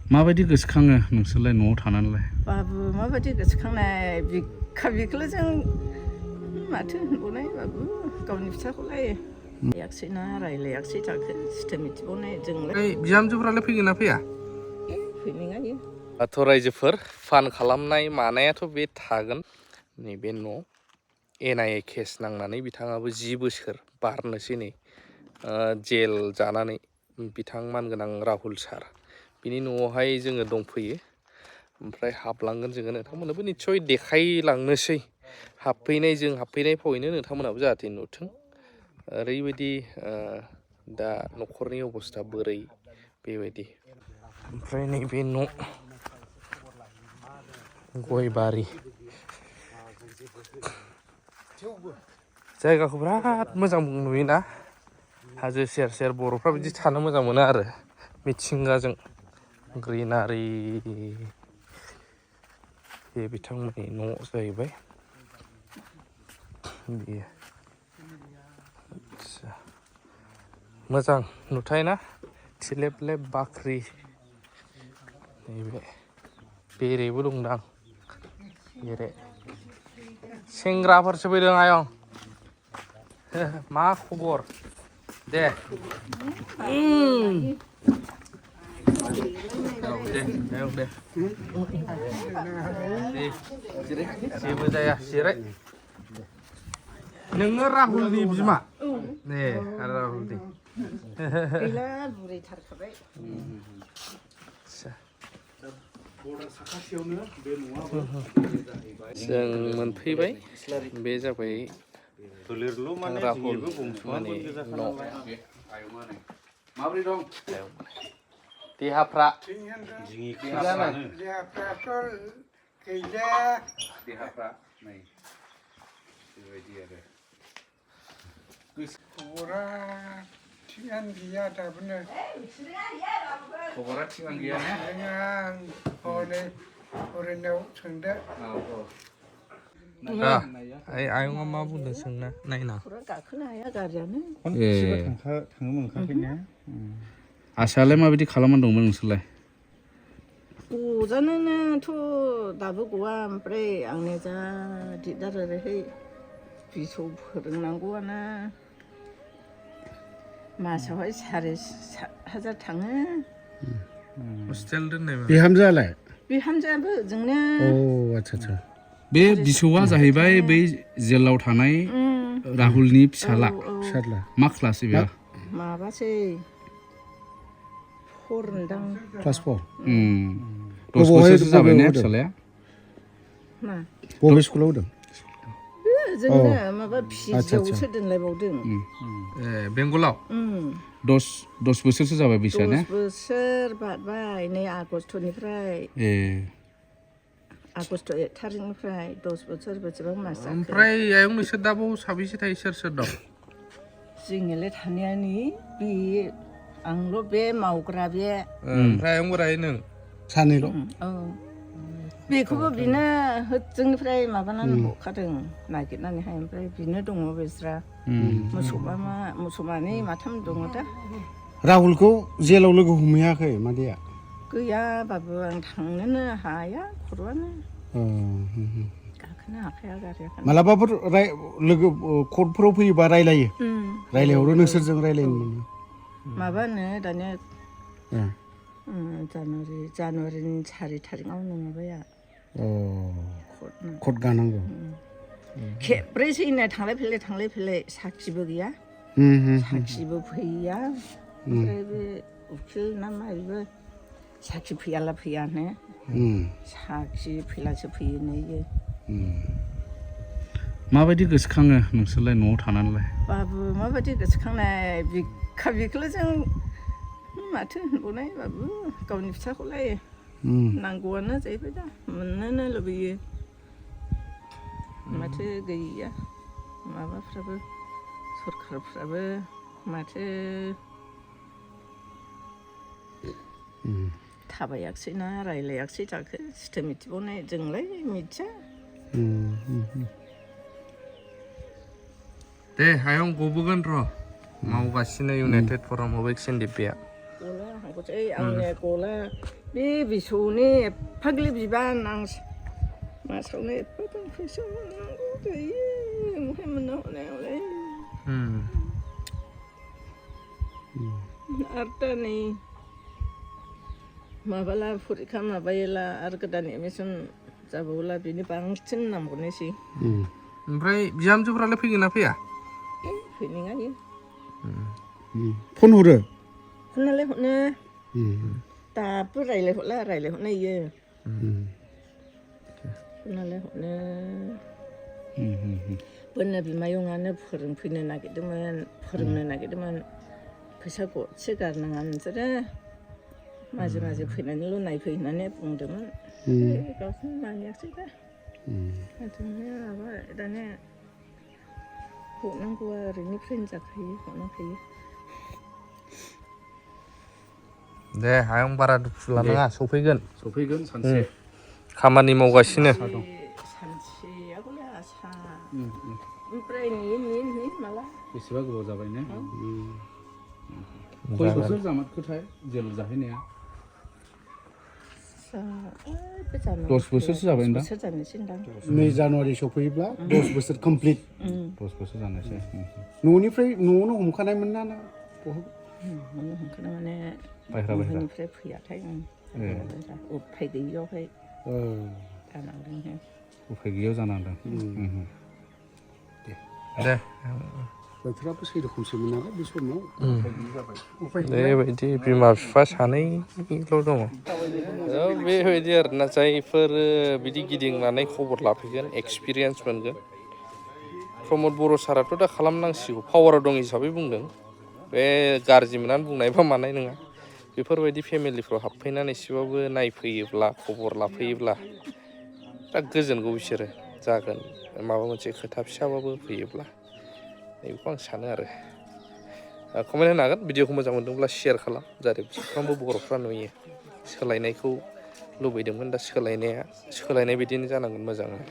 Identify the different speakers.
Speaker 1: माबायदि गोसोखाङो नोंसोरलाय न'आव थानानैलाय?
Speaker 2: बाबु माबायदि गोसोखांनाय बिखा जों माथो होनबावनाय बाबु गावनि फिसाखौलाय याखसैना रायलायाखसै थाखो सिथो मिथिबावनाय जोंलाय।
Speaker 3: बिहामजोफ्रालाय फैगोन ना फैया?
Speaker 2: फैनाय
Speaker 3: दाथ' रायजोफोर फान खालामनाय मानायाथ' बे थागोन। नैबे न' एनआइए केस नांनानै बिथाङाबो 10 बोसोर बारनोसै नै जेल जानानै बिथां मानगोनां राहुल सार बिनि न'आवहाय जोङो दंफैयो। ओमफ्राय हाबलांगोन जोङो नोंथांमोननोबो निस्सय देखायलांनोसै हाबफैनाय फावैनो नोंथांमोनहाबो जाहाथे नुथों ओरैबायदि दा न'खरनि अबस्था बोरै बेबायदि। ओमफ्राय नैबे न' गय बारि जायगाखौ बिराद मोजां नुयोना हाजो सेर सेर बर'फ्रा बिदि थानो मोजां मोनो आरो मिथिंगाजों ग्रिनारि। बे बिथांमोननि न' जाहैबाय बेयो। आदसा मोजां नुथाय ना थिलेब लेब बाख्रि नैबे बेरेबो दंदां बेरे। सेंग्राफोरसो फैदों आयं मा खबर दे? दे जेबो जाया जिराय। नोङो राहुलनि बिमा? दे राहुलनि
Speaker 2: गैला बुरैथारखाबाय।
Speaker 3: जों मोनफैबाय बे जाबाय राहुल माने न'।
Speaker 1: माबोरै दं
Speaker 3: देहाफ्रा?
Speaker 1: देहाफ्रा नै बेबायदि आरो
Speaker 4: खबरा थिगानो गैया दाबोनो।
Speaker 1: खबरा थिगानो गैया ने?
Speaker 4: आं हनै फरायनायाव सोंदो।
Speaker 3: आयंआ मा बुंदों सोंना नायना।
Speaker 2: गाखोनो हाया गारियानो।
Speaker 1: थांनो मोनखाखैना? आसायालाय माबायदि खालामना दंमोन नोंसोरलाय?
Speaker 2: गजानोथ' दाबो गवा ओमफ्राय आंनिया जा दिगदार ओरैहाय फिसौ फोरोंनांगौआनो मासावहाय 7,500 थाङो।
Speaker 3: हस्टेल दोननाय
Speaker 1: बिहामजोआलाय?
Speaker 2: बिहामजोआबो जोंनो।
Speaker 1: आदसा बे बिसौआ जाहैबाय बै जेलाव थानाय राहुलनि फिसाला। मा क्लास बेयो?
Speaker 2: माबासै 4 होनदां।
Speaker 1: क्लास 4। 10 बोसोरसो जाबाय ने फिसालाया?
Speaker 2: मा?
Speaker 1: बबे स्कुलाव होदों?
Speaker 2: जोंनो माबा फिजियावसो दोनलायबावदों।
Speaker 3: बेंगलाव?
Speaker 1: 10 बोसोरसो जाबाय बैसोआ ने?
Speaker 2: 10 बोसोर बारबाय नै आगस्टनिफ्राय। आगस्ट 1 थारिखनिफ्राय 10 बोसोर बेसेबां मास जाखो।
Speaker 3: ओमफ्राय आयं नोंसोर दा बाव साबेसे थायो सोर दं?
Speaker 2: जोंनियालाय थानायानो बे आंल' बे मावग्रा बे।
Speaker 3: ओमफ्राय आयं बोराय नों?
Speaker 1: सानैल'?
Speaker 2: औ बेखौबो बिनो जोंनिफ्राय माबानानै हरखादों नागिरनानैहाय। ओमफ्राय बिनो दङ बेस्रा मोसौ मानै माथाम दङ दा।
Speaker 1: राहुलखौ जेलाव लोगो हमहैयाखै मादैया?
Speaker 2: गैया बाबु आं थांनोनो हाया खर'आनो गाखोनो हाखाया गारिया।
Speaker 1: मालाबाफोर लोगो कर्टफोराव फैयोबा रायलायो? रायलायहरो नोंसोरजों रायलायनो मोनो?
Speaker 2: माबानो दानिया जानुवारिनि 4 थारिखआवनो माबाया कर्ट
Speaker 1: गानांगौ।
Speaker 2: खेब्रैसो थांलाय फैलाय साखिबो गैया। साखिबो फैया। ओमफ्राय बे उखिल ना मा बेबो साखि फैयानो। साखि फैलासो फैयो नैयो।
Speaker 1: माबायदि गोसोखाङो नोंसोरलाय न'आव थानानैलाय?
Speaker 2: बाबु माबायदि गोसोखांनाय बिखौल' जों माथो होनबावनाय बाबु गावनि फिसाखौलाय नांगौआनो जाहैबाय दा मोननोनो लुबैयो। माथो गैया माबाफ्राबो सरखारफ्राबो माथो थाबायाखसैना रायलायाखसै थाखो सिथो मिथिबावनाय जोंलाय मिथिया।
Speaker 3: दे आयं गबोगोन र' मावगासिनो इउनाइटेड फराम अफ एक्सन डिपिआ।
Speaker 2: गला हांखौसै आंनि गला बे बिसौनि एफाग्लि बिबान आं मासावनो एफा फैसा मोननांगौ जायो ओमफ्राय मोनना हरनायावलाय आरो दा नै माबाला फरिखा माबायोला आरो गोदान एडमिसन जाबावला बेनि बांसिन नांबावनोसै
Speaker 3: ओमफ्राय बिहामजोफ्रालाय फैगोन ना फैया
Speaker 2: फैनाङायो
Speaker 1: फन हरो
Speaker 2: फनालाय हरनो दाबो रायलायहरनायो फनालाय हरनो बोनो बिमायंआनो फोरोंनो नागिरदोंमोन फैसा गरसे गारनाङा नोंसोरो माजे माजे फैनानैल' नायफै होननानै बुंदोंमोन गावखौनो मानियासै दा माबा दानिया हरनांगौआ ओरैनिफ्रायनो जाखायो हरनांखायो
Speaker 3: दे आं बारा दुखु लानाङा सफैगोन
Speaker 1: सानसे
Speaker 3: खामानि मावगासिनो
Speaker 2: सानसेयाखौलाय आसा ओमफ्राय नेयै माला
Speaker 1: बेसेबा गोबाव जाबाय ने खय बोसोर जामारखोथाय जेल जाहैनाया 10 बोसोरसो जाबाय ना
Speaker 2: 10 बोसोर जानोसै दां
Speaker 5: 2 जानुवारि सफैयोब्ला 10 बोसोर कमप्लिट
Speaker 1: 10 बोसोर जानोसै
Speaker 5: न'निफ्राय न'आवनो हमखानायमोन ना
Speaker 2: न'आवनो हमखानाय माने न'निफ्राय फैयाथाय उफाय गैयियावहाय जानांदों
Speaker 1: उफाय गैयियाव जानांदों
Speaker 3: दे
Speaker 5: बोथोराबो सैरोखोमसोमोन नालाय बे समाव
Speaker 3: बेबायदि बिमा बिफा सानैल' दङ बेबायदि आरोना जायफोर बिदि गिदिंनानै खबर लाफैगोन एक्सपिरियेन्स मोनगोन प्रमद बर' साराथ' दा खालामनांसिगौ पावाराव दं हिसाबै बुंदों बे गाज्रि मोननानै बुंनायबा मानाय नङा बेफोरबायदि फेमिलिफ्राव हाबफैनानै एसेबाबो नायफैयोब्ला खबर लाफैयोब्ला दा गोजोनगौ बिसोरो जागोन माबा मोनसे खोथा फिसाबाबो फैयोब्ला बेखौ आं सानो आरो कमेन्ट होनो हागोन भिडिअखौ मोजां मोनदोंब्ला शेयार खालाम जाहाथे साफ्रोमबो बर'फ्रा नुयो सोलायनायखौ लुबैदोंमोन दा सोलायनाय बिदिनो जानांगोन मोजाङै